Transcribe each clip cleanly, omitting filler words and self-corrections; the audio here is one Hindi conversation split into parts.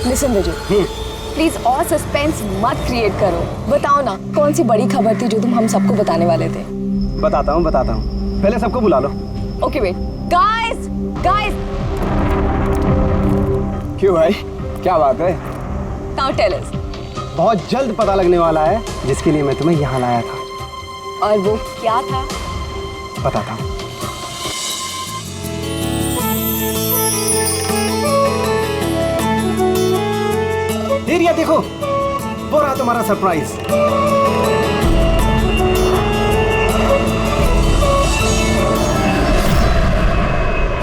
लिसन विजय, प्लीज और सस्पेंस मत क्रिएट करो। बताओ ना, कौन सी बड़ी खबर थी जो तुम हम सबको बताने वाले थे? बताता हूँ। पहले सबको बुला लो। Okay wait, guys guys. क्यों भाई, क्या बात है? Now tell us. बहुत जल्द पता लगने वाला है जिसके लिए मैं तुम्हें यहाँ लाया था। और वो क्या था? बताता हूँ। रिया देखो, वो रहा तुम्हारा सरप्राइज।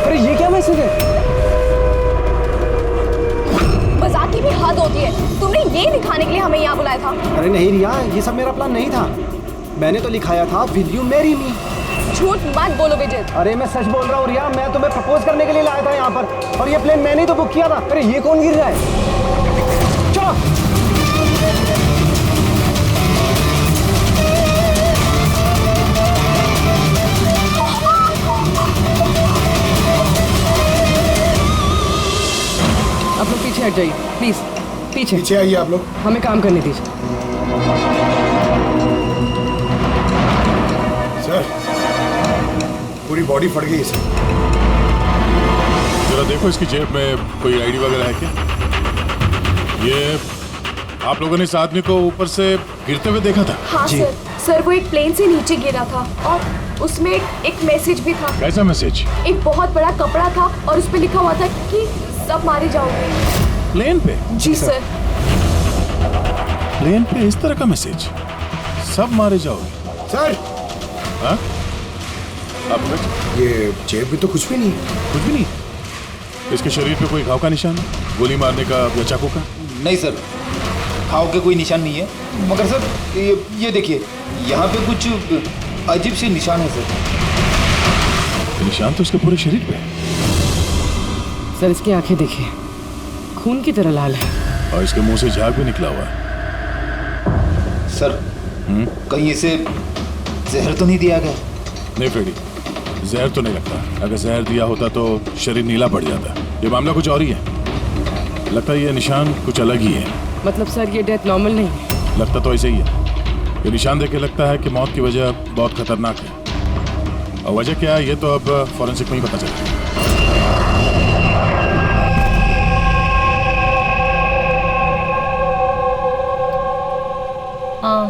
अरे ये क्या मैसेज है? मजाक की भी हद होती है। तुमने ये दिखाने के लिए हमें यहाँ बुलाया था? अरे नहीं रिया, ये सब मेरा प्लान नहीं था। मैंने तो लिखाया था विल यू मैरी मी। झूठ मत बोलो विजय। अरे मैं सच बोल रहा हूँ रिया, मैं तुम्हें प्रपोज करने के लिए लाया था यहाँ पर, और ये प्लेन मैंने ही तो बुक किया था। अरे ये कौन गिर रहा है? चलो। आप लोग पीछे हट जाइए प्लीज, पीछे आइए आप लोग। हमें काम करने दीजिए। सर, पूरी बॉडी फट गई है सर। जरा देखो इसकी जेब में कोई आईडी वगैरह है क्या? ये आप लोगों ने इस आदमी को ऊपर से गिरते हुए देखा था? हाँ सर, वो एक प्लेन से नीचे गिरा था और उसमें एक मैसेज भी था। कैसा मैसेज? एक बहुत बड़ा कपड़ा था और उस पे लिखा हुआ था कि सब मारे जाओगे। प्लेन पे? जी सर। प्लेन पे इस तरह का मैसेज? सब मारे जाओगे? सर, हाँ? आप ये जेब में तो कुछ भी नहीं है। कुछ भी नहीं? इसके शरीर पे कोई घाव का निशान है? गोली मारने का या चाकू का? नहीं सर, घाव के कोई निशान नहीं है। मगर सर ये देखिए, यहाँ पे कुछ अजीब से निशान है सर। निशान तो इसके पूरे शरीर पे है। सर इसकी आंखें देखिए, खून की तरह लाल है। और इसके मुंह से झाग भी निकला हुआ है। सर, कहीं इसे जहर तो नहीं दिया गया? नहीं फ्रेडी, जहर तो नहीं लगता। अगर जहर दिया होता तो शरीर नीला पड़ जाता। ये मामला कुछ और ही है। लगता है ये निशान कुछ अलग ही है। मतलब सर ये डेथ नॉर्मल नहीं है? लगता तो ऐसे ही है। ये निशान देख के लगता है कि मौत की वजह बहुत खतरनाक है। और वजह क्या है ये तो अब फॉरेंसिक में ही पता चलेगा।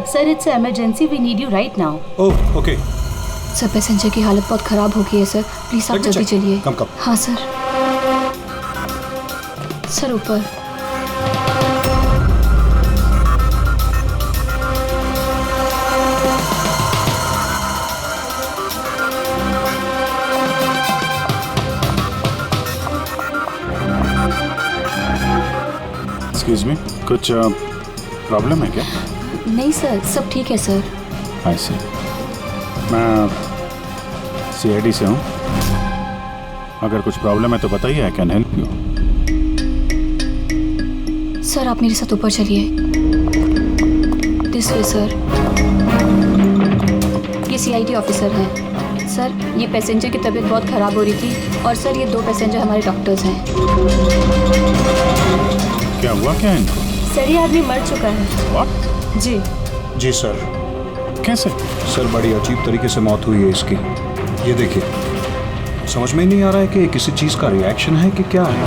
Sir it's emergency, we need you right now. Oh okay. Sir passenger की हालत बहुत खराब हो गई है सर, प्लीज आप जल्दी चलिए। कम। हाँ सर। सर ऊपर। एक्सक्यूज मी, कुछ प्रॉब्लम है क्या? नहीं सर, सब ठीक है सर। आई सी। मैं CID से हूँ। अगर कुछ प्रॉब्लम है तो बताइए, I can help you. Sir आप मेरे साथ ऊपर चलिए। This way sir. ये CID ऑफिसर हैं। सर ये पैसेंजर की तबीयत बहुत ख़राब हो रही थी और सर ये 2 पैसेंजर हमारे डॉक्टर्स हैं। क्या हुआ क्या इनको? सर ये आदमी मर चुका है। What? जी जी सर। कैसे? सर बड़ी अजीब तरीके से मौत हुई है इसकी। ये देखिए, समझ में नहीं आ रहा है कि किसी चीज़ का रिएक्शन है कि क्या है।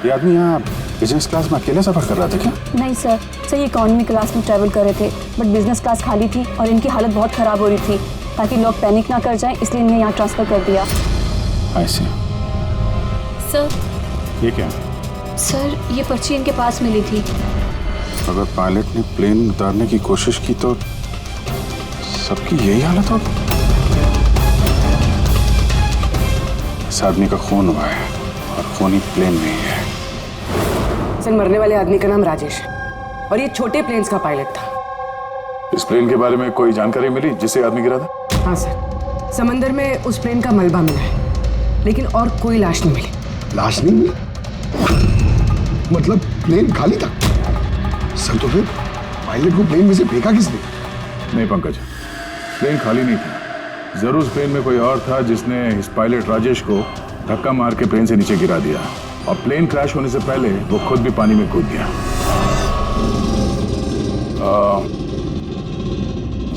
ये आदमी यहाँ बिजनेस क्लास में अकेले सफर कर रहा था क्या? नहीं सर, ये इकॉनमी क्लास में ट्रैवल कर रहे थे, बट बिजनेस क्लास खाली थी और इनकी हालत बहुत ख़राब हो रही थी। ताकि लोग पैनिक ना कर जाएं, इसलिए इन्हें यहाँ ट्रांसफ़र कर दिया। आई सी। सर। ये क्या? सर ये पर्ची इनके पास मिली थी। अगर पायलट ने प्लेन उतारने की कोशिश की तो सबकी यही हालत होगी। इस आदमी का खून हुआ है और खून ही प्लेन में ही है। सर मरने वाले आदमी का नाम राजेश है और ये छोटे प्लेन्स का पायलट था। इस प्लेन के बारे में कोई जानकारी मिली जिससे आदमी गिरा था? हाँ सर, समंदर में उस प्लेन का मलबा मिला है, लेकिन और कोई लाश नहीं मिली। लाश नहीं मिली? मतलब प्लेन खाली था? सर तो फिर पायलट को प्लेन में से फेंका किसने? नहीं पंकज, प्लेन खाली नहीं था। जरूर उस प्लेन में कोई और था जिसने इस पायलट राजेश को धक्का मार के प्लेन से नीचे गिरा दिया और प्लेन क्रैश होने से पहले वो खुद भी पानी में कूद गया।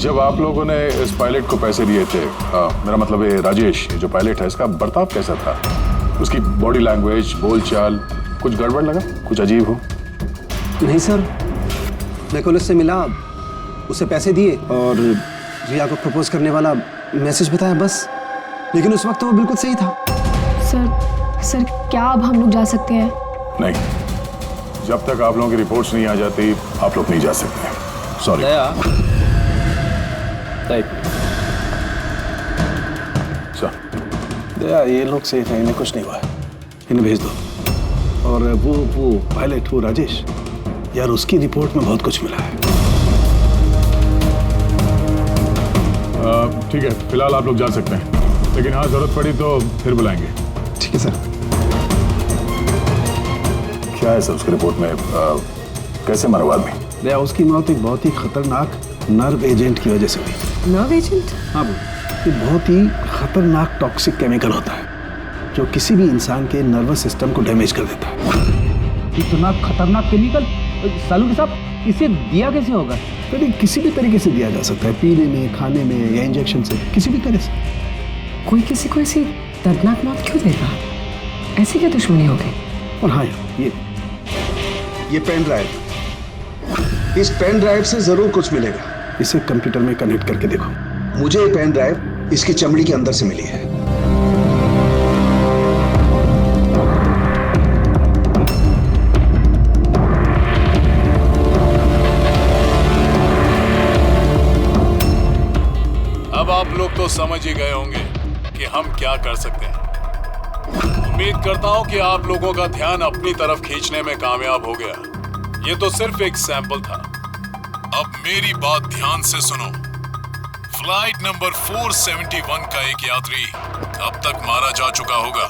जब आप लोगों ने इस पायलट को पैसे दिए थे, मेरा मतलब ये राजेश जो पायलट है, इसका बर्ताव कैसा था? उसकी बॉडी लैंग्वेज, बोलचाल, कुछ गड़बड़ लगा? कुछ अजीब हो? नहीं सर, मैं कल उससे मिला, उसे पैसे दिए और रिया को प्रपोज करने वाला मैसेज बताया बस। लेकिन उस वक्त तो वो बिल्कुल सही था। सर क्या अब हम लोग जा सकते हैं? नहीं, जब तक आप लोगों की रिपोर्ट्स नहीं आ जाती आप लोग नहीं जा सकते। सॉरी। दया, ये लोग सही थे, इन्हें कुछ नहीं हुआ है, इन्हें भेज दो। और वो पायलट, वो राजेश, यार उसकी रिपोर्ट में बहुत कुछ मिला है। ठीक है, फिलहाल आप लोग जा सकते हैं, लेकिन हाँ जरूरत पड़ी तो फिर बुलाएंगे। ठीक है सर। क्या है सर उसकी रिपोर्ट में? कैसे मरा वो आदमी? दया, उसकी मौत एक बहुत ही खतरनाक नर्व एजेंट की वजह से हुई। Nerve agent? हाँ, ये बहुत ही खतरनाक टॉक्सिक केमिकल होता है जो किसी भी इंसान के नर्वस सिस्टम को डैमेज कर देता है। इतना खतरनाक केमिकल सालू साहब, इसे दिया कैसे होगा? तो किसी भी तरीके से दिया जा सकता है, पीने में, खाने में या इंजेक्शन से, किसी भी तरह से। कोई किसी को ऐसी दर्दनाक मौत क्यों देगा? ऐसी क्या दुश्मनी हो गई? और हाँ, ये पेन ड्राइव, इस पेन ड्राइव से जरूर कुछ मिलेगा। इसे कंप्यूटर में कनेक्ट करके देखो। मुझे ये पेन ड्राइव इसकी चमड़ी के अंदर से मिली है। अब आप लोग तो समझ ही गए होंगे कि हम क्या कर सकते हैं। उम्मीद करता हूं कि आप लोगों का ध्यान अपनी तरफ खींचने में कामयाब हो गया। ये तो सिर्फ एक सैंपल था। अब मेरी बात ध्यान से सुनो। फ्लाइट नंबर 471 का एक यात्री अब तक मारा जा चुका होगा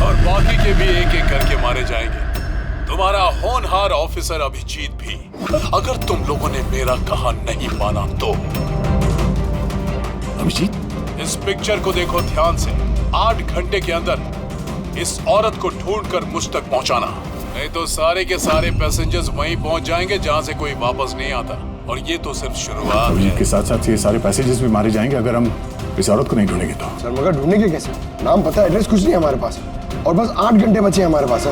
और बाकी के भी एक एक करके मारे जाएंगे। तुम्हारा होनहार ऑफिसर अभिजीत भी। अगर तुम लोगों ने मेरा कहा नहीं माना तो अभिजीत, इस पिक्चर को देखो ध्यान से। 8 घंटे के अंदर इस औरत को ढूंढकर मुझ तक पहुंचाना, नहीं तो सारे के सारे पैसेंजर्स वहीं पहुंच जाएंगे जहां से कोई वापस नहीं आता। और ये तो सिर्फ शुरुआत है। के साथ साथ ये सारे पैसेंजर्स भी मारे जाएंगे अगर हम इस औरत को नहीं ढूंढेंगे तो। सर मगर ढूंढेंगे कैसे? नाम पता, एड्रेस कुछ नहीं है हमारे पास, और बस 8 घंटे बचे हैं हमारे पास।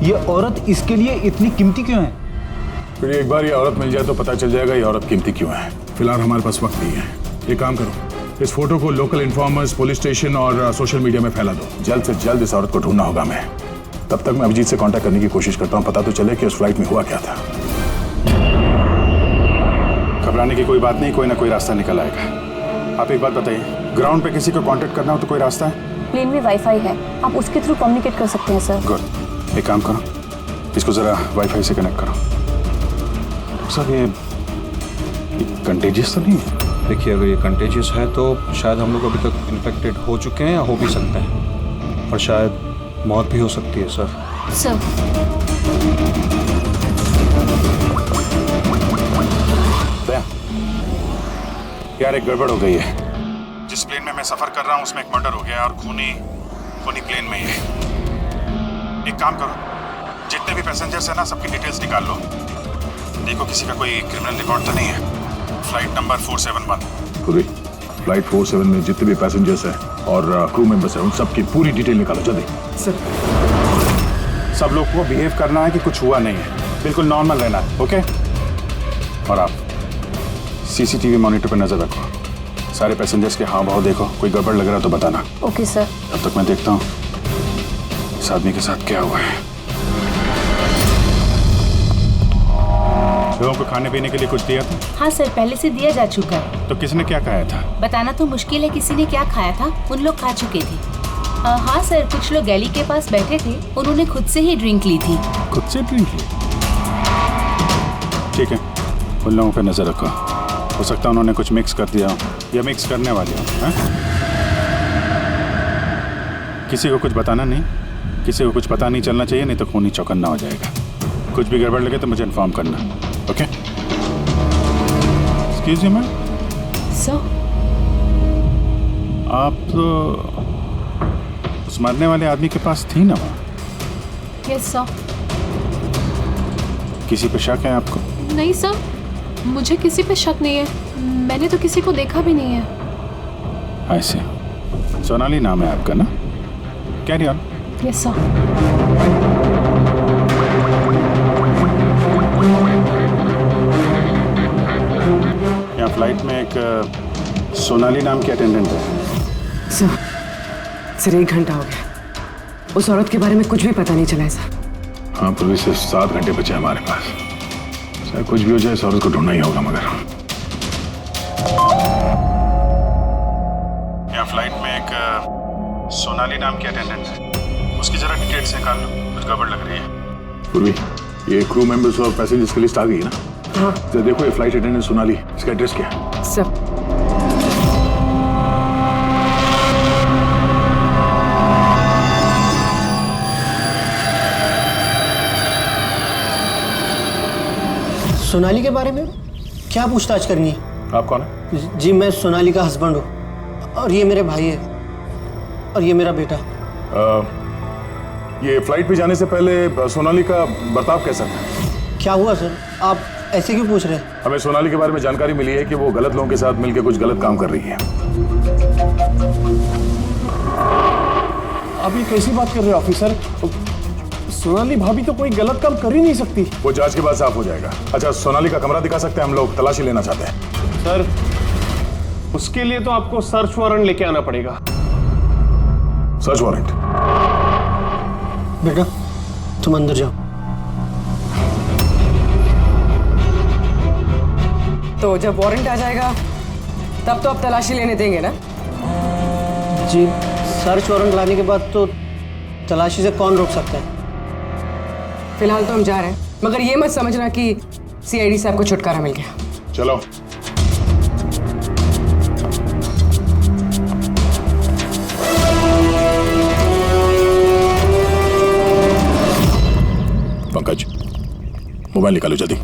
ये औरत इसके लिए इतनी कीमती क्यों है? फिर एक बार ये औरत मिल जाए तो पता चल जाएगा ये औरत कीमती क्यों है। फिलहाल हमारे पास वक्त नहीं है। एक काम करो, इस फोटो को लोकल इन्फॉर्मर्स, पुलिस स्टेशन और सोशल मीडिया में फैला दो। जल्द से जल्द इस औरत को ढूंढना होगा मैं। तब तक मैं अभिजीत से कांटेक्ट करने की कोशिश करता हूँ, पता तो चले कि उस फ्लाइट में हुआ क्या था। घबराने की कोई बात नहीं, कोई ना कोई रास्ता निकल आएगा। आप एक बात बताइए, ग्राउंड पे किसी को कांटेक्ट करना हो तो कोई रास्ता है? प्लेन में वाईफाई है, आप उसके थ्रू कम्युनिकेट कर सकते हैं सर। गुड, एक काम करो, इसको जरा वाईफाई से कनेक्ट करो। सर ये कंटेजियस तो नहीं है? देखिए, अगर ये कंटेजियस है तो शायद हम लोग अभी तक इन्फेक्टेड हो चुके हैं या हो भी सकते हैं, और शायद मौत भी हो सकती है सर। सर, यार एक गड़बड़ हो गई है। जिस प्लेन में मैं सफर कर रहा हूँ उसमें एक मर्डर हो गया और खूनी प्लेन में ही है। एक काम करो, जितने भी पैसेंजर्स हैं ना, सबकी डिटेल्स निकाल लो। देखो किसी का कोई क्रिमिनल रिकॉर्ड तो नहीं है। फ्लाइट नंबर 471 पूरी फ्लाइट 47 में जितने भी पैसेंजर्स हैं और क्रू मेंबर्स हैं उन सबकी पूरी डिटेल निकालो जल्दी। सर, सब लोग को बिहेव करना है कि कुछ हुआ नहीं है, बिल्कुल नॉर्मल रहना है, ओके? और आप सीसीटीवी मॉनिटर पर नजर रखो, सारे पैसेंजर्स के हाव भाव देखो, कोई गड़बड़ लग रहा तो बताना। Okay sir. तब तक मैं देखता हूँ इस आदमी के साथ क्या हुआ है। लोगों को खाने पीने के लिए कुछ दिया था? हाँ सर, पहले से दिया जा चुका है। तो किसने क्या खाया था? बताना तो मुश्किल है किसी ने क्या खाया था, उन लोग खा चुके थे। हाँ सर, कुछ लोग गैली के पास बैठे थे, उन्होंने खुद से ही ड्रिंक ली थी। खुद से ड्रिंक ली? ठीक है, उन लोगों पर नजर रखो, हो सकता है उन्होंने कुछ मिक्स कर दिया हो या मिक्स करने वाले हो। किसी को कुछ बताना नहीं, किसी को कुछ पता नहीं चलना चाहिए, नहीं तो खूनी चौकन्ना हो जाएगा। कुछ भी गड़बड़ लगे तो मुझे इन्फॉर्म करना, okay? Excuse me ma'am. Sir, आप उस मरने वाले आदमी के पास थी ना वो? Yes sir. किसी पे शक है आपको? नहीं सर, मुझे किसी पे शक नहीं है, मैंने तो किसी को देखा भी नहीं है। ऐसे सोनाली नाम है आपका ना? Carry on. Yes sir. यहाँ फ्लाइट में एक सोनाली नाम की अटेंडेंट है। सर 1 घंटा हो गया, उस औरत के बारे में कुछ भी पता नहीं चला है सर। हाँ, पुलिस से 7 घंटे बचे हमारे पास। चाहे कुछ भी हो जाए, इस औरत को ढूंढना ही होगा। मगर यहाँ फ्लाइट में एक सोनाली नाम की अटेंडेंट है, उसकी जरा डिटेल्स निकाल लो, कुछ गड़बड़ लग रही है। पूर्वी, ये क्रू मेंबर्स और पैसेंजर्स की लिस्ट आ गई है ना? हाँ। तो देखो, ये फ्लाइट अटेंडेंट सोनाली, इसका एड्रेस क्या है? सर सोनाली के बारे में क्या पूछताछ करनी है? आप कौन है? जी मैं सोनाली का हस्बैंड हूँ, और ये मेरे भाई है, और ये मेरा बेटा। ये फ्लाइट पे जाने से पहले सोनाली का बर्ताव कैसा था? क्या हुआ सर, आप ऐसे क्यों पूछ रहे हैं? हमें सोनाली के बारे में जानकारी मिली है कि वो गलत लोगों के साथ मिलकर कुछ गलत काम कर रही है। आप ये कैसी बात कर रहे हो ऑफिसर? सोनाली भाभी तो कोई गलत काम कर ही नहीं सकती। वो जांच के बाद साफ हो जाएगा। अच्छा, सोनाली का कमरा दिखा सकते हैं? हम लोग तलाशी लेना चाहते हैं। सर, उसके लिए तो आपको सर्च वारंट लेके आना पड़ेगा। Search warrant? बेटा तुम अंदर जाओ। तो जब वारंट आ जाएगा तब तो आप तलाशी लेने देंगे ना? जी सर्च वारंट लाने के बाद तो तलाशी से कौन रोक सकता है? फिलहाल तो हम जा रहे हैं, मगर ये मत समझना कि सीआईडी साहब को छुटकारा मिल गया। चलो। पंकज, मोबाइल निकालो जल्दी।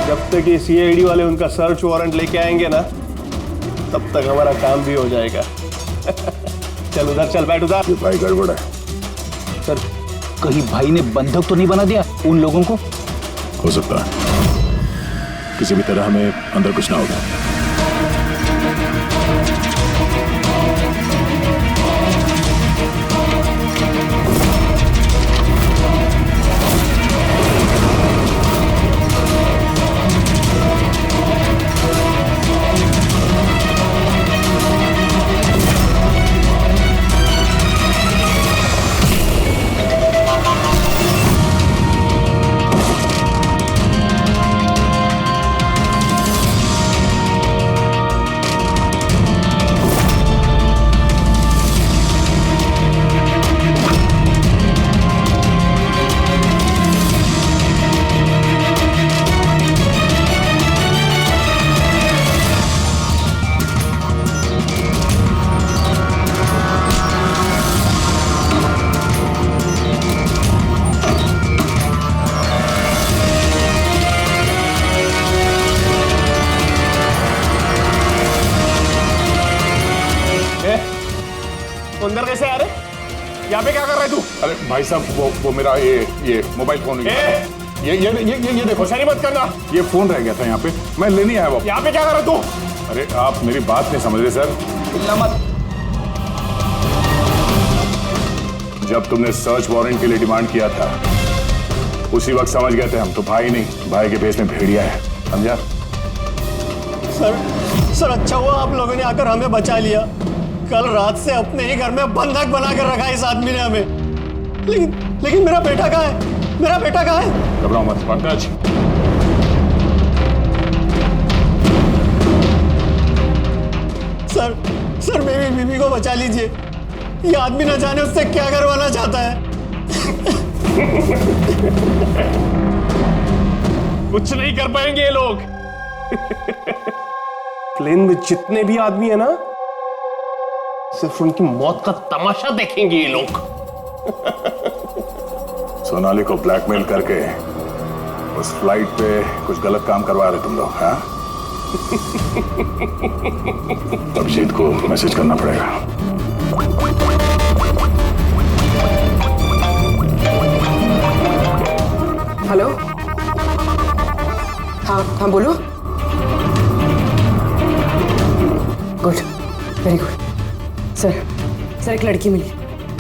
जब तक ये सीआईडी वाले उनका सर्च वारंट लेके आएंगे ना, तब तक हमारा काम भी हो जाएगा। चल उधर चल, बैठ उधर। भाई गड़बड़ है। सर, कहीं भाई ने बंधक तो नहीं बना दिया उन लोगों को? हो सकता है, किसी भी तरह हमें अंदर कुछ ना होगा। अंदर कैसे आ रहे? यहाँ पे क्या कर रहे तू? अरे भाई साहब, वो मेरा ये मोबाइल फोन ये देखो। होशियारी मत करना। ये फोन रह गया था यहाँ पे, मैं लेने आया वो। यहाँ पे क्या कर रहे तू? अरे आप मेरी बात नहीं समझ रहे सर। मत। जब तुमने सर्च वारंट के लिए डिमांड किया था, उसी वक्त समझ गए थे हम तो भाई नहीं, भाई के भेष में भेड़िया है, समझा? सर अच्छा हुआ आप लोगों ने आकर हमें बचा लिया। कल रात से अपने ही घर में बंधक बना कर रखा इस आदमी ने हमें। लेकिन मेरा बेटा कहाँ है? मेरा बेटा कहाँ है? घबराओ मत पंकज। सर मेरी बीवी को बचा लीजिए। ये आदमी न जाने उससे क्या करवाना चाहता है। कुछ नहीं कर पाएंगे ये लोग। प्लेन में जितने भी आदमी है ना, सिर्फ उनकी मौत का तमाशा देखेंगे ये लोग। सोनाली को ब्लैकमेल करके उस फ्लाइट पे कुछ गलत काम करवा रहे तुम लोग, हाँ? अभिजीत को मैसेज करना पड़ेगा। हेलो, हाँ हाँ बोलो। Good, very good. सर एक लड़की मिली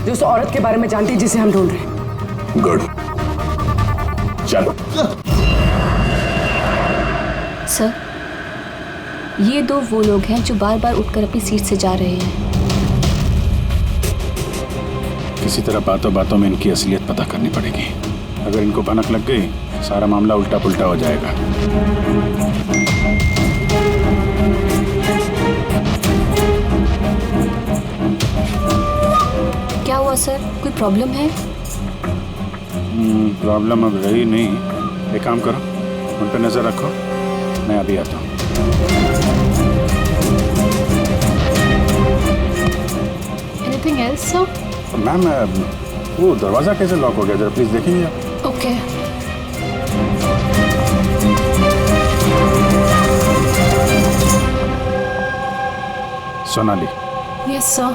जो उस औरत के बारे में जानती है जिसे हम ढूंढ रहे हैं। गुड, चलो। सर, ये दो वो लोग हैं जो बार बार उठकर अपनी सीट से जा रहे हैं। किसी तरह बातों बातों में इनकी असलियत पता करनी पड़ेगी। अगर इनको भनक लग गई, सारा मामला उल्टा पुल्टा हो जाएगा। क्या हुआ सर, कोई प्रॉब्लम है? प्रॉब्लम अब रही नहीं। एक काम करो, उन पर नजर रखो, मैं अभी आता हूँ। Anything else sir? मैम, वो दरवाजा कैसे लॉक हो गया, जरा प्लीज देखेंगे आप? ओके। सोनाली। Yes sir.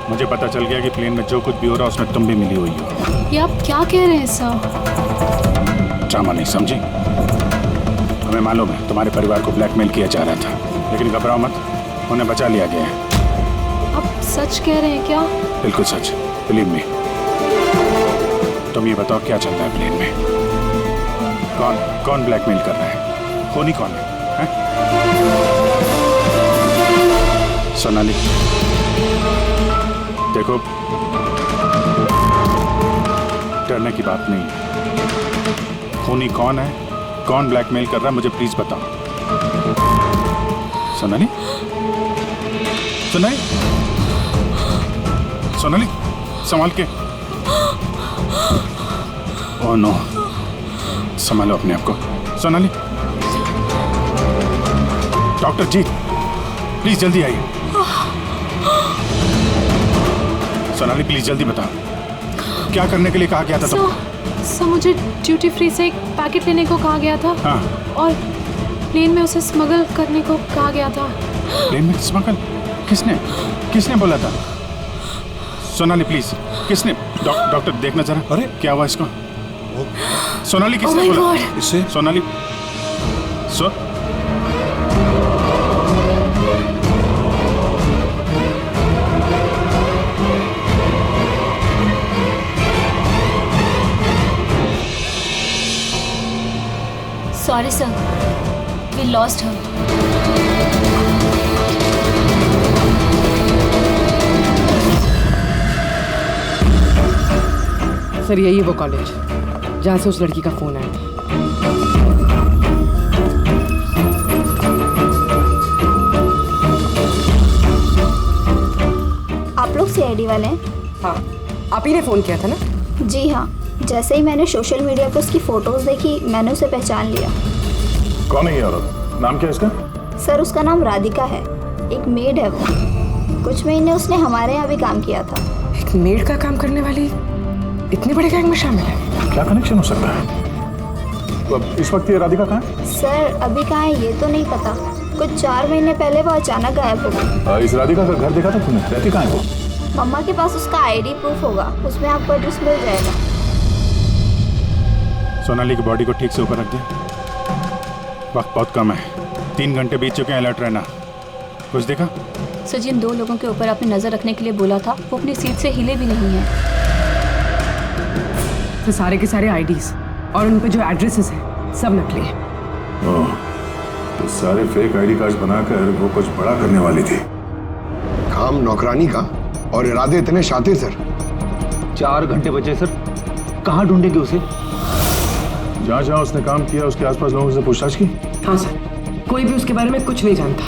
मुझे पता चल गया कि प्लेन में जो कुछ भी हो रहा है उसमें तुम भी मिली हुई हो। ये आप क्या कह रहे हैं सर? ड्रामा नहीं समझी? हमें मालूम है तुम्हारे परिवार को ब्लैकमेल किया जा रहा था, लेकिन घबराओ मत, उन्हें बचा लिया गया है। आप सच कह रहे हैं क्या? बिल्कुल सच, बिलीव मी। तुम ये बताओ क्या चल रहा है प्लेन में? कौन ब्लैकमेल कर रहा है? खूनी कौन है? सोनाली, देखो, डरने की बात नहीं है। खूनी कौन है, कौन ब्लैकमेल कर रहा है, मुझे प्लीज बताओ। सोनाली, सोनाली, सोनाली, संभाल के। ओह नो, संभालो अपने आप को। सोनाली, डॉक्टर जी प्लीज जल्दी आइए। सोनाली प्लीज जल्दी बताओ, क्या करने के लिए कहा गया था तुमको? सर, मुझे ड्यूटी फ्री से एक पैकेट लेने को कहा गया था। हाँ। और प्लेन में उसे स्मगल करने को कहा गया था। प्लेन में स्मगल? किसने बोला था? सोनाली प्लीज, किसने? डॉक्टर देखना जरा। अरे क्या हुआ इसको? सोनाली किसने बोला? इससे Sonali, sorry sir, we lost her. Sir यही है वो कॉलेज जहाँ से उस लड़की का फोन आया था। आप लोग सीआईडी वाले हैं? हाँ, आप ही ने फोन किया था ना? जी हाँ, जैसे ही मैंने सोशल मीडिया पर उसकी फोटोज देखी, मैंने उसे पहचान लिया। कौन है ये औरत? नाम क्या है इसका? सर उसका नाम राधिका है, एक मेड है वो। कुछ महीने उसने हमारे यहाँ भी काम किया था। एक मेड का काम करने वाली इतने बड़े गैंग में शामिल है? क्या कनेक्शन हो सकता है? तो अब इस वक्त ये राधिका कहाँ है? सर अभी कहाँ है ये तो नहीं पता, कुछ 4 महीने पहले वो अचानक गायब हो गई। इस राधिका का घर देखा था तुमने? रहती कहाँ है वो? मम्मा के पास उसका आईडी प्रूफ होगा, उसमें आपको एड्रेस मिल जाएगा। सोनाली की बॉडी को ठीक से ऊपर रख दे, वक्त बहुत कम है, 3 घंटे बीत चुके हैं, अलर्ट रहना। कुछ देखा? सर, जिन 2 लोगों के ऊपर आपने नजर रखने के लिए बोला था, वो अपनी सीट से हिले भी नहीं है। तो सारे के सारे आईडीज और उन पे जो एड्रेसेस हैं सब नकली हैं। ओह, तो सारे फेक आईडी कार्ड बनाकर वो कुछ बड़ा करने वाली थी। काम नौकरानी का और इरादे इतने शातिर सर। 4 घंटे बचे सर, कहाँ ढूंढेंगे उसे? जहाँ जहाँ उसने काम किया उसके आसपास लोगों से पूछताछ की? हाँ सर, कोई भी उसके बारे में कुछ नहीं जानता,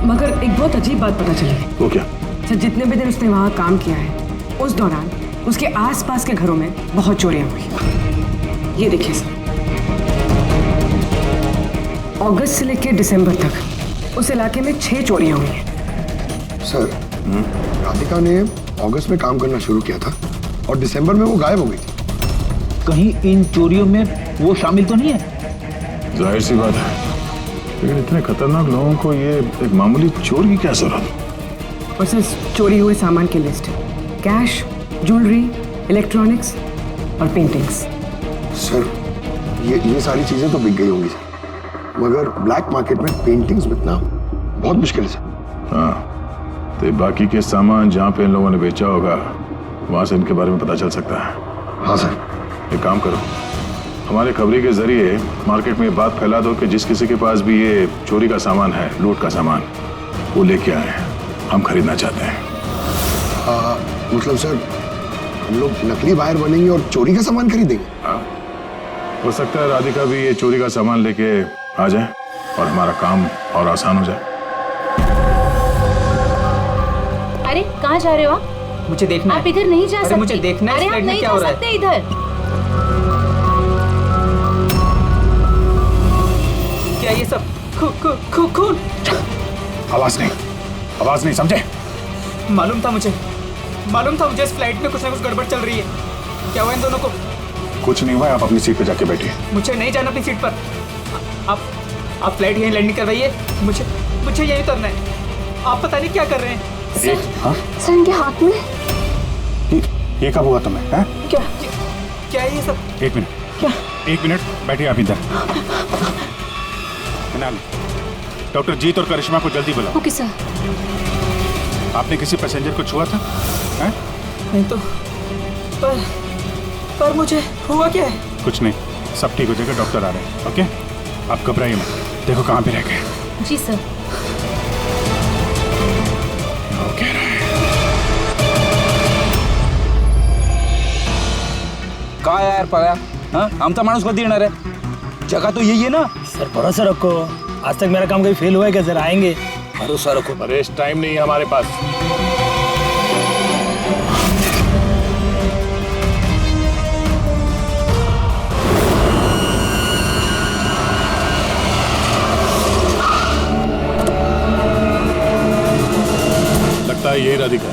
मगर एक बहुत अजीब बात पता चली है। वो क्या? सर जितने भी दिन उसने वहाँ काम किया है, उस दौरान उसके आसपास के घरों में बहुत चोरियां हुई। ये देखिए सर, अगस्त से लेकर दिसंबर तक उस इलाके में 6 चोरियां हुई हैं। सर, राधिका ने अगस्त में काम करना शुरू किया था और दिसंबर में वो गायब हो गई थी। कहीं इन चोरियों में वो शामिल तो नहीं है? जाहिर सी बात है, लेकिन इतने खतरनाक लोगों को ये एक मामूली चोर की क्या जरूरत? बस इस चोरी हुए सामान की लिस्ट है। कैश, ज्वेलरी, इलेक्ट्रॉनिक्स और पेंटिंग्स। सर ये सारी चीजें तो बिक गई होंगी सर, मगर ब्लैक मार्केट में पेंटिंग्स बिकना बहुत मुश्किल है सर। हाँ, तो बाकी के सामान जहाँ पे इन लोगों ने बेचा होगा वहाँ से इनके बारे में पता चल सकता है। हाँ सर। एक काम करो, हमारे खबरी के जरिए मार्केट में ये बात फैला दो कि जिस किसी के पास भी ये चोरी का सामान है, लूट का सामान, वो लेके आए, हम खरीदना चाहते हैं। मतलब सर हम लोग नकली बायर बनेंगे और चोरी का सामान खरीदेंगे? हाँ, हो सकता है राधिका भी ये चोरी का सामान लेके आ जाए और हमारा काम और आसान हो जाए। अरे कहाँ जा रहे हो आप? मुझे देखना आप इधर नहीं जा सकते। मुझे देखना है अरे आप नहीं जा सकते इधर। क्या ये सब खून? आवाज नहीं, समझे? मालूम था मुझे इस फ्लाइट में कुछ ना कुछ गड़बड़ चल रही है। क्या हुआ इन दोनों को? कुछ नहीं हुआ, आप अपनी सीट पे जाके बैठिए। मुझे नहीं जाना अपनी सीट पर। आप फ्लाइट यहीं लैंडिंग करवाइए, मुझे यहीं उतरना है। आप पता नहीं क्या कर रहे हैं। सर इनके हाथ में ये कब हुआ तुम्हें? हैं? क्या है ये सब? एक मिनट बैठिए आप इधर। डॉक्टर जीत और करिश्मा को जल्दी बुलाओ। Okay sir. आपने किसी पैसेंजर को छुआ था? हैं? नहीं तो पर मुझे हुआ क्या है? कुछ नहीं, सब ठीक हो जाएगा, डॉक्टर आ रहे हैं। ओके, आप घबराइए मत। देखो कहाँ पे रह गए। जी सर। कह रहा है काय यार पळ्या, हाँ आमचा माणूस कधी येणार आहे? जगह तो यही है ना। सर भरोसा रखो, आज तक मेरा काम कहीं फेल हुआ है क्या? सर आएंगे। भरोसा रखो। अरे इस टाइम नहीं है हमारे पास। लगता है यही राधिका।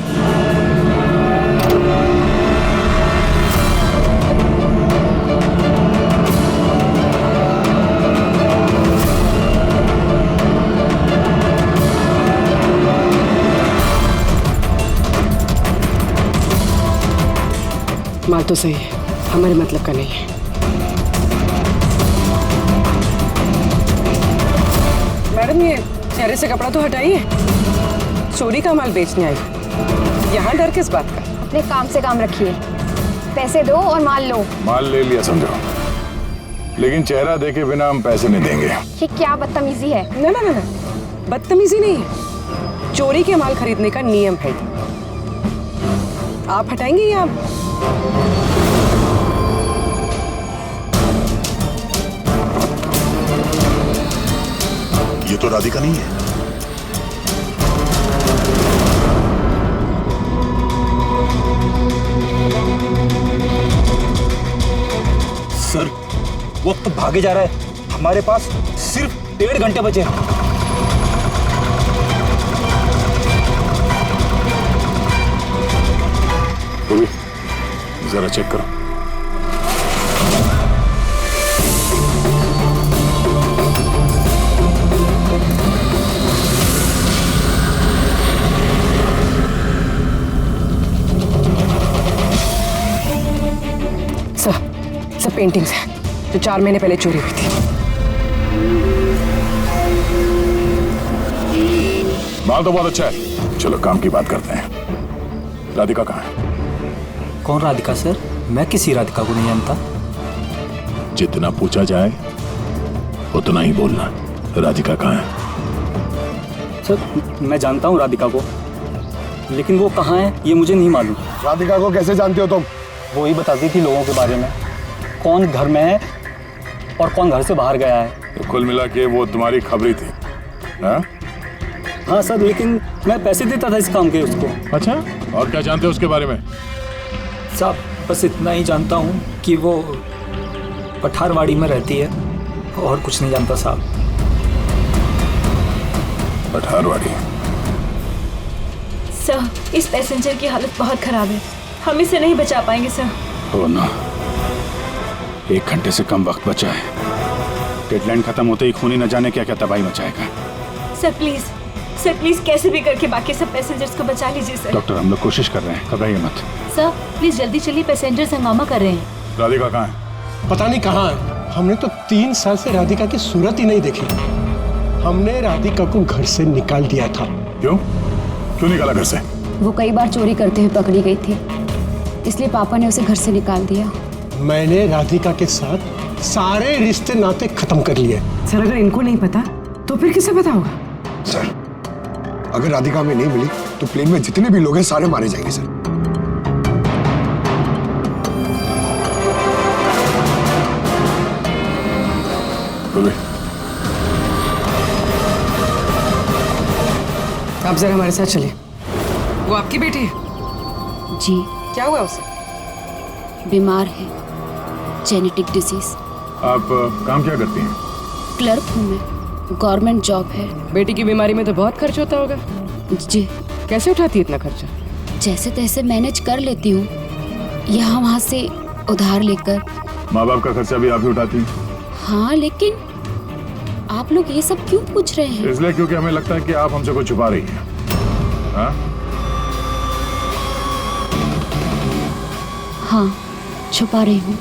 माल तो सही है, हमारे मतलब का नहीं है। मैडम ये चेहरे से कपड़ा तो हटाइए। चोरी का माल बेचने आई, यहाँ डर किस बात का? अपने काम से काम रखिए, पैसे दो और माल लो। माल ले लिया समझो, लेकिन चेहरा देखे बिना हम पैसे नहीं देंगे। ये क्या बदतमीजी है? ना, बदतमीजी नहीं है, चोरी के माल खरीदने का नियम है। आप हटाएंगे या ये तो राधिका नहीं है। सर वक्त भागे जा रहा है, हमारे पास सिर्फ 1.5 घंटे बचे हैं। जरा चेक करो। सब पेंटिंग्स हैं जो 4 महीने पहले चोरी हुई थी। माल तो बहुत अच्छा है, चलो काम की बात करते हैं। राधिका कहाँ है? कौन राधिका सर? मैं किसी राधिका को नहीं जानता। जितना पूछा जाए उतना ही बोलना। राधिका कहाँ है? सर मैं जानता हूँ राधिका को, लेकिन वो कहाँ है ये मुझे नहीं मालूम। राधिका को कैसे जानते हो तुम? वो ही बताती थी लोगों के बारे में, कौन घर में है और कौन घर से बाहर गया है। तो कुल मिला के वो तुम्हारी खबरी थी? हाँ सर, लेकिन मैं पैसे देता था इस काम के उसको। अच्छा, और क्या जानते हो उसके बारे में? साहब बस इतना ही जानता हूँ कि वो पठारवाड़ी में रहती है, और कुछ नहीं जानता साहब। पठारवाड़ी? सर इस पैसेंजर की हालत बहुत खराब है, हम इसे नहीं बचा पाएंगे सर। हो ना, 1 घंटे से कम वक्त बचा है, डेडलाइन खत्म होते ही खूनी न जाने क्या क्या तबाही मचाएगा। सर प्लीज कैसे भी करके बाकी सब पैसेंजर्स को बचा लीजिए सर। डॉक्टर हम लोग कोशिश कर रहे हैं, घबराइए मत। सर प्लीज जल्दी चलिए, पैसेंजर्स हंगामा कर रहे हैं। राधिका कहाँ है? पता नहीं कहाँ है। हमने तो 3 साल से राधिका की सूरत ही नहीं देखी। हमने राधिका को घर से निकाल दिया था। क्यों निकाला घर से? वो कई बार चोरी करते हुए पकड़ी गई थी, इसलिए पापा ने उसे घर से निकाल दिया। मैंने राधिका के साथ सारे रिश्ते नाते खत्म कर लिए। सर अगर इनको नहीं पता तो फिर किसे पता होगा? सर अगर राधिका हमें नहीं मिली तो प्लेन में जितने भी लोग हैं सारे मारे जाएंगे सर। आप जरा हमारे साथ चलिए। वो आपकी बेटी है? जी। क्या हुआ उसे? बीमार है, जेनेटिक डिजीज। आप काम क्या करती हैं? क्लर्क हूँ मैं, गवर्नमेंट जॉब है। बेटी की बीमारी में तो बहुत खर्च होता होगा। जी। कैसे उठाती है इतना खर्चा? जैसे तैसे मैनेज कर लेती हूँ, यहाँ वहाँ से उधार लेकर। माँ बाप का खर्चा भी आप ही उठाती हैं? हाँ, लेकिन आप लोग ये सब क्यों पूछ रहे हैं? इसलिए क्योंकि हमें लगता है कि आप हमसे कुछ छुपा रही हैं। हाँ, छुपा रही हूँ।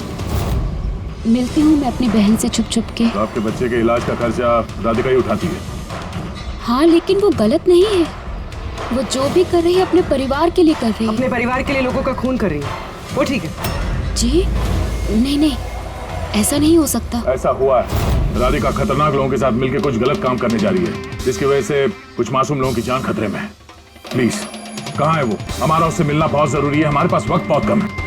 मिलती हूँ मैं अपनी बहन से छुप छुप के। तो आपके बच्चे के इलाज का खर्चा राधिका ही उठाती है? हाँ, लेकिन वो गलत नहीं है। वो जो भी कर रही है अपने परिवार के लिए कर रही है। अपने परिवार के लिए लोगों का खून कर रही है, वो ठीक है? जी नहीं, ऐसा नहीं हो सकता। ऐसा हुआ है। राधिका खतरनाक लोगों के साथ मिलकर कुछ गलत काम करने जा रही है, जिसकी वजह से कुछ मासूम लोगों की जान खतरे में है। प्लीज, कहाँ है वो? हमारा उससे मिलना बहुत जरूरी है, हमारे पास वक्त बहुत कम है।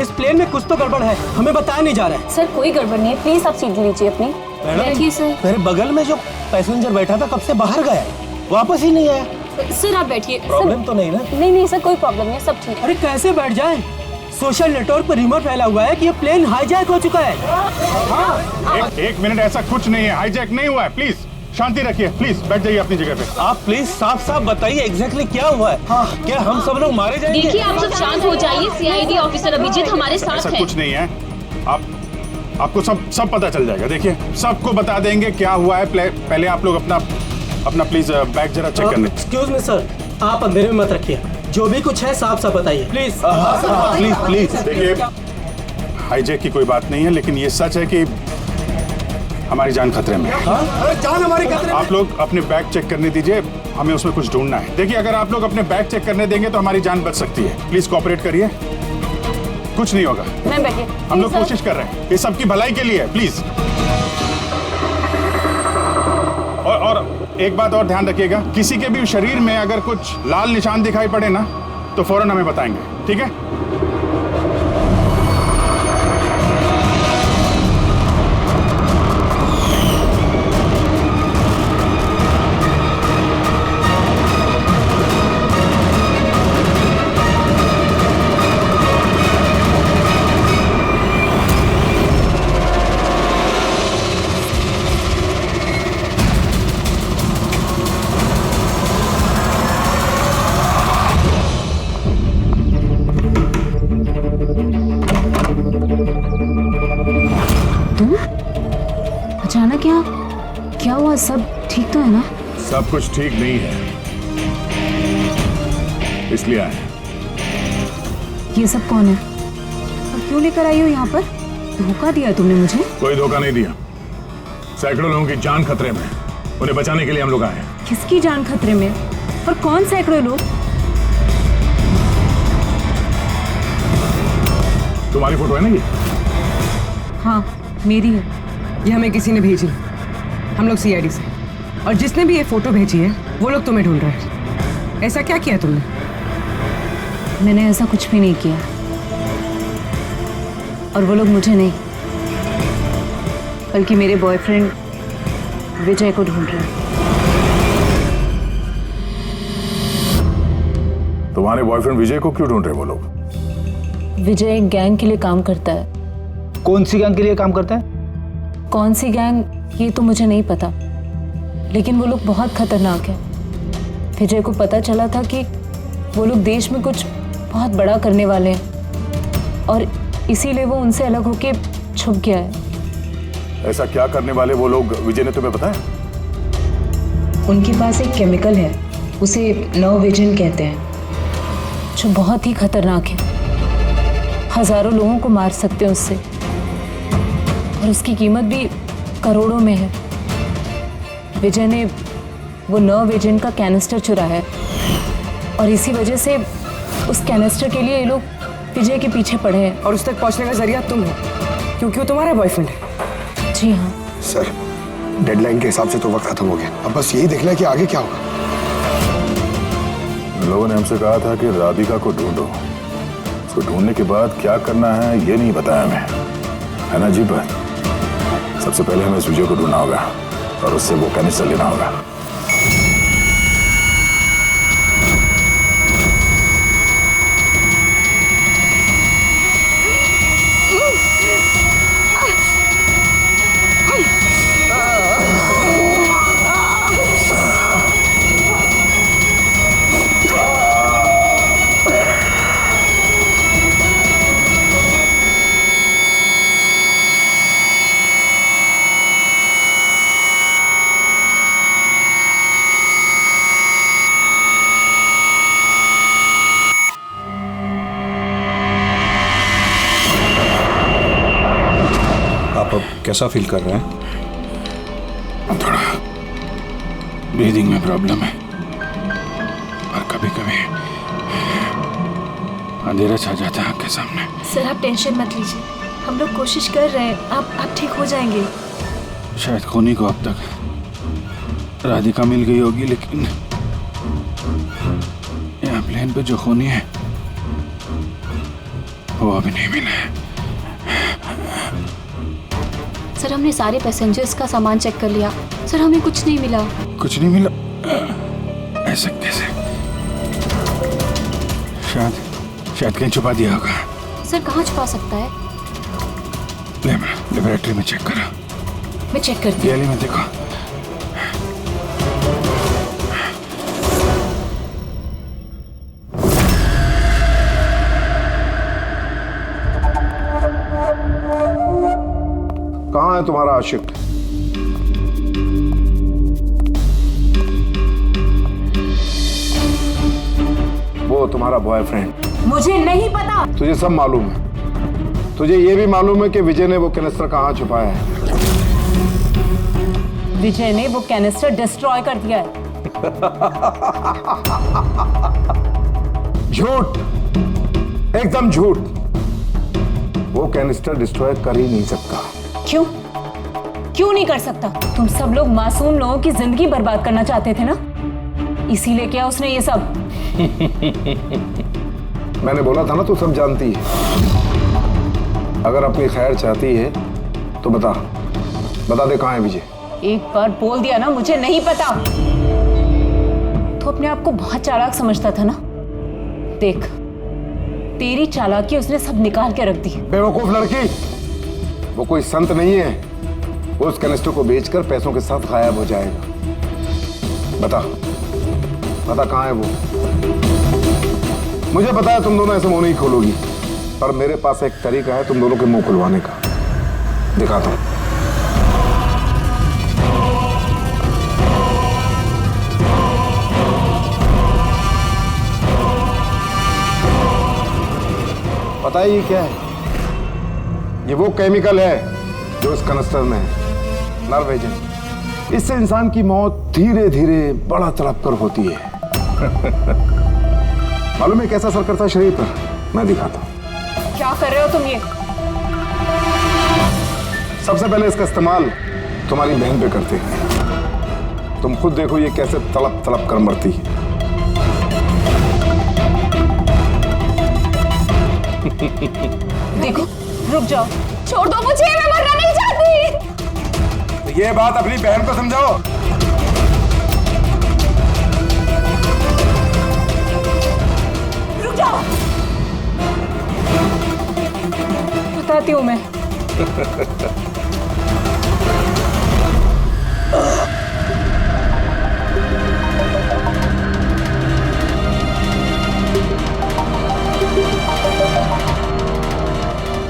इस प्लेन में कुछ तो गड़बड़ है, हमें बताया नहीं जा रहा है। सर कोई गड़बड़ नहीं है, प्लीज आप सीट लीजिए अपनी। बैठिए सर। मेरे बगल में जो पैसेंजर बैठा था कब से बाहर गया, वापस ही नहीं आया। सर आप बैठिए। प्रॉब्लम तो नहीं ना? नहीं सर, कोई प्रॉब्लम नहीं है, सब ठीक है। अरे कैसे बैठ जाए? सोशल नेटवर्क पर रिमोट फैला हुआ है कि ये प्लेन हाईजैक हो चुका है। एक मिनट, ऐसा कुछ नहीं है, हाईजैक नहीं हुआ है। प्लीज शांति रखिए, प्लीज बैठ जाइए अपनी जगह पे। आप प्लीज साफ बताइए एग्जैक्टली क्या हुआ है। हाँ, क्या हम सब लोग मारे जाएंगे? देखिए आप सब शांत हो जाइए, सीआईडी ऑफिसर अभिजीत हमारे साथ ऐसा है। कुछ नहीं है, आपको सब पता चल जाएगा। देखिए सबको बता देंगे क्या हुआ है। पहले आप लोग अपना प्लीज बैग जरा चेक करने। एक्सक्यूज मी सर, आप अंधेरे में मत रखिए, जो भी कुछ है साफ बताइए प्लीज। प्लीज देखिए, हाईजैक की कोई बात नहीं है, लेकिन ये सच है कि हमारी जान खतरे में है। अरे जान हमारी खतरे में? आप लोग अपने बैग चेक करने दीजिए, हमें उसमें कुछ ढूंढना है। देखिए अगर आप लोग अपने बैग चेक करने देंगे तो हमारी जान बच सकती है। प्लीज कोऑपरेट करिए, कुछ नहीं होगा। हम लोग कोशिश कर रहे हैं, ये सबकी भलाई के लिए है। प्लीज। और एक बात और ध्यान रखिएगा, किसी के भी शरीर में अगर कुछ लाल निशान दिखाई पड़े ना तो फौरन हमें बताएंगे, ठीक है? अचानक क्या हुआ? सब ठीक तो है ना? सब कुछ ठीक नहीं है, इसलिए आए। ये सब कौन है और क्यों लेकर आई हो यहाँ पर? धोखा दिया तुमने मुझे। कोई धोखा नहीं दिया, सैकड़ों लोगों की जान खतरे में, उन्हें बचाने के लिए हम लोग आए हैं। किसकी जान खतरे में और कौन सैकड़ों लोग? तुम्हारी फोटो है ना ये? हाँ मेरी है। ये हमें किसी ने भेजी, हम लोग सीआईडी से, और जिसने भी ये फोटो भेजी है वो लोग तुम्हें ढूंढ रहे हैं। ऐसा क्या किया तुमने? मैंने ऐसा कुछ भी नहीं किया, और वो लोग मुझे नहीं बल्कि मेरे बॉयफ्रेंड विजय को ढूंढ रहे हैं। तुम्हारे बॉयफ्रेंड विजय को क्यों ढूंढ रहे वो लोग? विजय एक गैंग के लिए काम करता है। कौन सी गैंग के लिए काम करता है? कौन सी गैंग ये तो मुझे नहीं पता, लेकिन वो लोग बहुत खतरनाक है। विजय को पता चला था कि वो लोग देश में कुछ बहुत बड़ा करने वाले हैं, और इसीलिए वो उनसे अलग होके छुप गया है। ऐसा क्या करने वाले वो लोग विजय ने तुम्हें बताया? उनके पास एक केमिकल है, उसे नर्व विजन कहते हैं, जो बहुत ही खतरनाक है। हजारों लोगों को मार सकते हैं उससे, और उसकी कीमत भी करोड़ों में है। विजय ने वो नर्व विजन का कैनिस्टर चुराया है, और इसी वजह से उस कैनिस्टर के लिए ये लोग विजय के पीछे पड़े हैं। और उस तक पहुंचने का जरिया तुम हो, क्योंकि वो तुम्हारा बॉयफ्रेंड है। जी हाँ सर, डेडलाइन के हिसाब से तो वक्त खत्म हो गया, अब बस यही देखना है कि आगे क्या होगा। लोगों ने हमसे कहा था कि राधिका को ढूंढो, उसको ढूंढने के बाद क्या करना है ये नहीं बताया हमें, है ना जी? पर सबसे पहले हमें इस विजय को ढूंढना होगा और उससे वो कैनिस्टर लेना होगा। आप अब कैसा फील कर रहे हैं? थोड़ा ब्रीदिंग में प्रॉब्लम है, और कभी कभी अंधेरा छा जाता है आंख के सामने। सर आप टेंशन मत लीजिए, हम लोग कोशिश कर रहे हैं, आप ठीक हो जाएंगे। शायद खूनी को अब तक राधिका मिल गई होगी, लेकिन यहाँ प्लेन पे जो खूनी है वो अभी नहीं मिला है। सर हमने सारे पैसेंजर्स का सामान चेक कर लिया, सर हमें कुछ नहीं मिला। कुछ नहीं मिला? ऐसा कैसे? शायद कहीं छुपा दिया होगा। सर कहाँ छुपा सकता है? लेबोरेटरी में चेक करो। मैं चेक करती हूँ। गैली में देखो। कहाँ है तुम्हारा आशिक? वो तुम्हारा बॉयफ्रेंड। मुझे नहीं पता। तुझे सब मालूम है। तुझे ये भी मालूम है कि विजय ने वो कैनिस्टर कहाँ छुपाया है। विजय ने वो कैनिस्टर डिस्ट्रॉय कर दिया है। झूठ, एकदम झूठ। वो कैनिस्टर डिस्ट्रॉय कर ही नहीं सकता। क्यों नहीं कर सकता? तुम सब लोग मासूम लोगों की जिंदगी बर्बाद करना चाहते थे ना, इसीलिए क्या उसने ये सब? मैंने बोला था ना, तू सब जानती है। अगर अपनी खैर चाहती है तो बता दे कहाँ है विजय। एक बार बोल दिया ना मुझे नहीं पता, तो अपने आप को बहुत चालाक समझता था ना। देख, तेरी चालाकी उसने सब निकाल के रख दी। बेवकूफ लड़की, वो कोई संत नहीं है। वो उस कैनिस्टर को बेचकर पैसों के साथ गायब हो जाएगा। बता कहाँ है वो? मुझे पता है तुम दोनों ऐसे मुंह नहीं खोलोगी, पर मेरे पास एक तरीका है तुम दोनों के मुंह खुलवाने का। दिखाता हूं। पता है ये क्या है? ये वो केमिकल है जो इस कैनिस्टर में है, नर्व विजन। इससे इंसान की मौत धीरे धीरे बड़ा तड़प कर होती है। मालूम है कैसा असर करता है शरीर पर? मैं दिखाता हूं। क्या कर रहे हो तुम ये? सबसे पहले इसका इस्तेमाल तुम्हारी बहन पे करते हैं। तुम खुद देखो ये कैसे तड़प तड़प कर मरती है। देखो, रुक जाओ, छोड़ दो मुझे, मैं मरना नहीं चाहती। तो ये बात अपनी बहन को समझाओ। रुक जाओ, बताती हूँ मैं।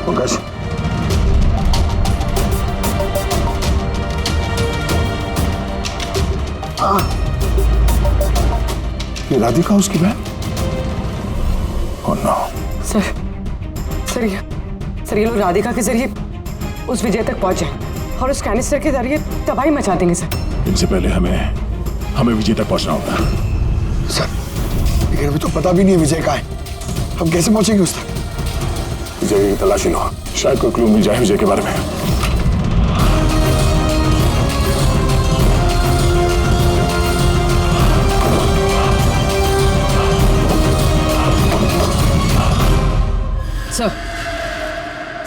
पंकज, ये राधिका उसकी बहन? Oh no. सर ये लोग राधिका के जरिए उस विजय तक पहुंच जाए और उस कैनिस्टर के जरिए तबाही मचा देंगे सर। इनसे पहले हमें विजय तक पहुंचना होगा। सर लेकिन अभी तो पता भी नहीं है विजय कहाँ है, हम कैसे पहुंचेंगे उस तक? विजय की तलाशी लो, शायद कोई क्लू मिल जाए विजय के बारे में।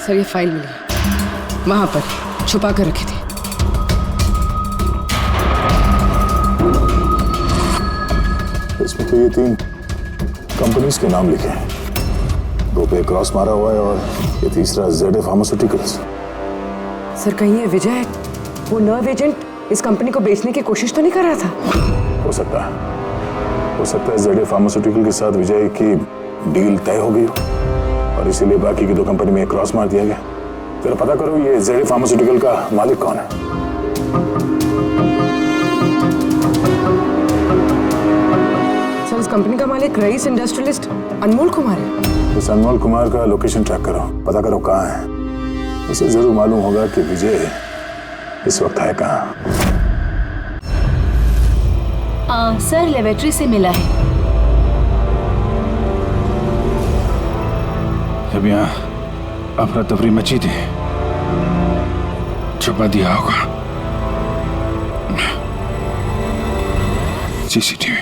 सर ये फाइल मिली, वहां पर छुपा कर रखी थी। इसमें तो ये 3 कंपनीज के नाम लिखे हैं, 2 पे क्रॉस मारा हुआ है और ये तीसरा ZA फार्मास्यूटिकल्स। सर कहीं ये विजय वो नर्व एजेंट इस कंपनी को बेचने की कोशिश तो नहीं कर रहा था? हो सकता है ZA फार्मास्यूटिकल के साथ विजय की डील तय हो गई हो और इसीलिए बाकी की 2 कंपनी में क्रॉस मार दिया गया। जरा पता करो ये ZA फार्मास्यूटिकल का मालिक कौन है। सर इस कंपनी का मालिक रईस इंडस्ट्रियलिस्ट अनमोल कुमार है। इस अनमोल कुमार का लोकेशन ट्रैक करो, पता करो कहाँ है। उसे जरूर मालूम होगा कि विजय इस वक्त है कहाँ। सर लेबोरेटरी से मिला है। जब यहाँ अफरा तफरी मची थी, छुपा दिया होगा CCTV।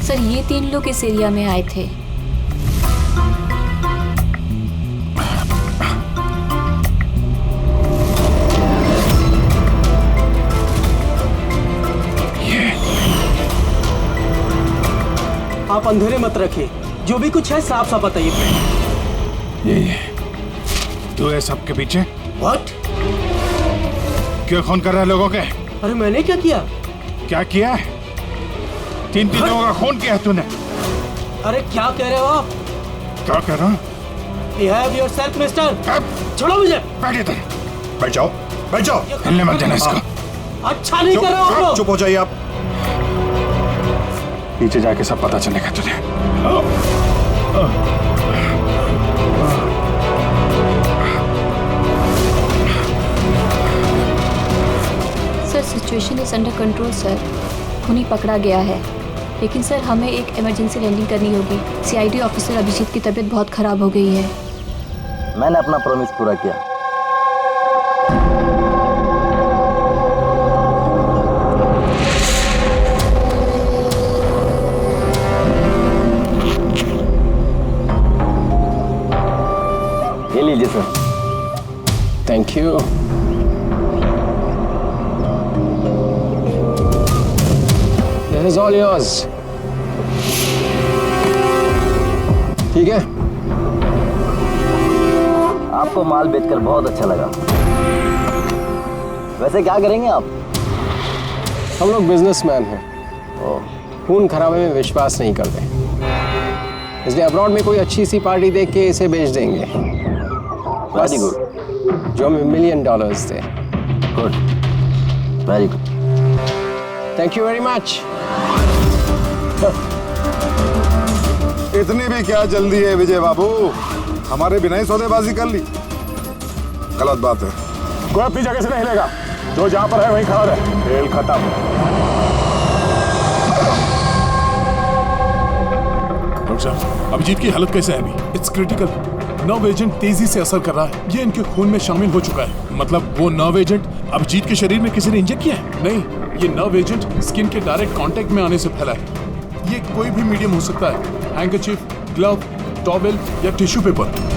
सर ये 3 लोग इस एरिया में आए थे। आप अंधेरे मत रखिए, जो भी कुछ है साफ साफ बताइए। ये तू है सबके पीछे? व्हाट? क्यों खून कर रहा है लोगों के? अरे मैंने क्या किया? क्या किया है? 3 लोगों का खून किया है तूने। अरे क्या कह रहे हो आप? क्या कह रहा हूँ? Behave yourself, mister. छोड़ो मुझे। बैठ इधर, बैठ जाओ, हिलने मत देना इसको। अच्छा नहीं कर रहे हो आप लोग। चुप हो जाइए आप। नीचे जाके सब पता चलेगा तुझे। Sir situation is under control sir. खूनी पकड़ा गया है, लेकिन सर हमें एक इमरजेंसी लैंडिंग करनी होगी। CID ऑफिसर अभिजीत की तबीयत बहुत खराब हो गई है। मैंने अपना प्रॉमिस पूरा किया। ये लीजिए sir. Thank you. This is all yours. ठीक है? आपको माल बेचकर बहुत अच्छा लगा। वैसे क्या करेंगे आप? हम लोग बिजनेसमैन हैं, खून खराबे में विश्वास नहीं करते, इसलिए अब्रॉड में कोई अच्छी सी पार्टी देख के इसे बेच देंगे। Very good. जो $1 मिलियन थे। Good, very good. Thank you very much. इतनी भी क्या जल्दी है विजय बाबू, हमारे बिना ही सौदेबाजी कर ली। गलत बात है। कोई अपनी जगह से नहीं हिलेगा, जो जहां पर है वहीं खड़ा रहे। खेल खत्म। डॉक्टर साहब, अभिजीत की हालत कैसे है अभी? It's critical. नर्व एजेंट तेजी से असर कर रहा है, ये इनके खून में शामिल हो चुका है। मतलब वो नर्व एजेंट अभिजीत के शरीर में किसी ने इंजेक्ट किया है? नहीं, ये नर्व एजेंट स्किन के डायरेक्ट कांटेक्ट में आने से फैला है। ये कोई भी मीडियम हो सकता है, हैंकरचीफ, ग्लव, टॉवेल या टिश्यू पेपर।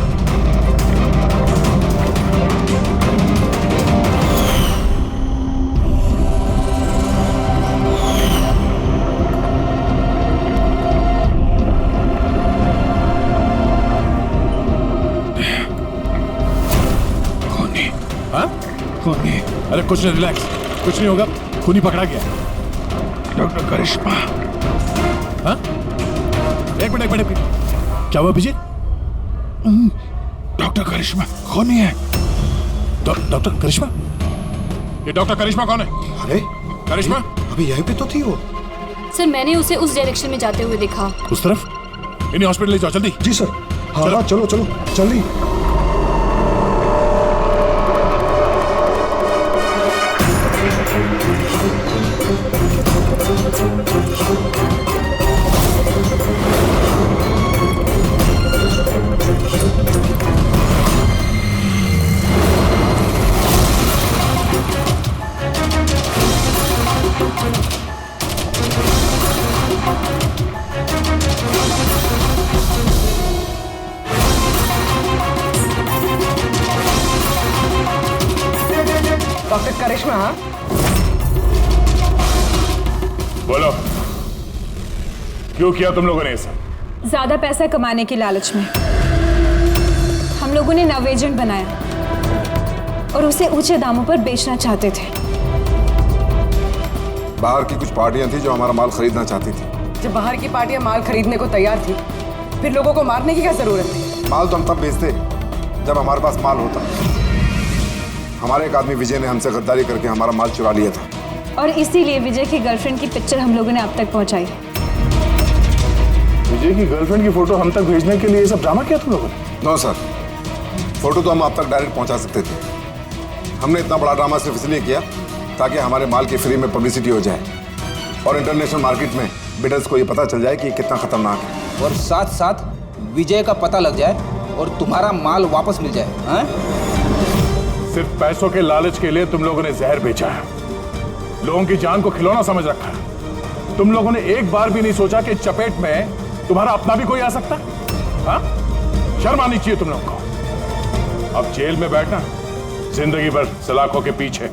खूनी? अरे कुछ नहीं, रिलैक्स, कुछ नहीं होगा। खूनी पकड़ा गया। डॉक्टर करिश्मा। हाँ? एक मिनट। क्या हुआ अभिजीत? डॉक्टर करिश्मा खूनी है। डॉक्टर करिश्मा? ये डॉक्टर करिश्मा कौन है? अरे करिश्मा, अभी यहीं पे तो थी वो। सर मैंने उसे उस डायरेक्शन में जाते हुए देखा। उस तरफ? इन्हें हॉस्पिटल ले जाओ जल्दी। जी सर। हाँ चलो चलो जल्दी। डॉक्टर करिश्मा। हाँ बोलो, क्यों किया तुम लोगों ने ये सब? ज्यादा पैसा कमाने की लालच में हम लोगों ने नव एजेंट बनाया और उसे ऊंचे दामों पर बेचना चाहते थे। बाहर की कुछ पार्टियां थी जो हमारा माल खरीदना चाहती थी। जब बाहर की पार्टियां माल खरीदने को तैयार थी, फिर लोगों को मारने की क्या जरूरत थी? माल तो हम तब बेचते जब हमारे पास माल होता। हमारे एक आदमी विजय ने हमसे गद्दारी करके हमारा माल चुरा लिया था। और इसीलिए विजय की गर्लफ्रेंड की पिक्चर हम लोगों ने अब तक पहुंचाई। विजय की गर्लफ्रेंड की फोटो हम तक भेजने के लिए ये सब ड्रामा किया तुम लोगों ने? नो सर, फोटो तो हम आप तक डायरेक्ट पहुंचा सकते थे। हमने इतना बड़ा ड्रामा सिर्फ इसलिए किया ताकि हमारे माल की फ्री में पब्लिसिटी हो जाए और इंटरनेशनल मार्केट में बिडर्स को ये पता चल जाए कि कितना खतरनाक है, और साथ साथ विजय का पता लग जाए और तुम्हारा माल वापस मिल जाए। हाँ? सिर्फ पैसों के लालच के लिए तुम लोगों ने जहर बेचा है, लोगों की जान को खिलौना समझ रखा है। तुम लोगों ने एक बार भी नहीं सोचा कि चपेट में तुम्हारा अपना भी कोई आ सकता है? हाँ? शर्म आनी चाहिए तुम लोगों को। अब जेल में बैठना जिंदगी भर सलाखों के पीछे।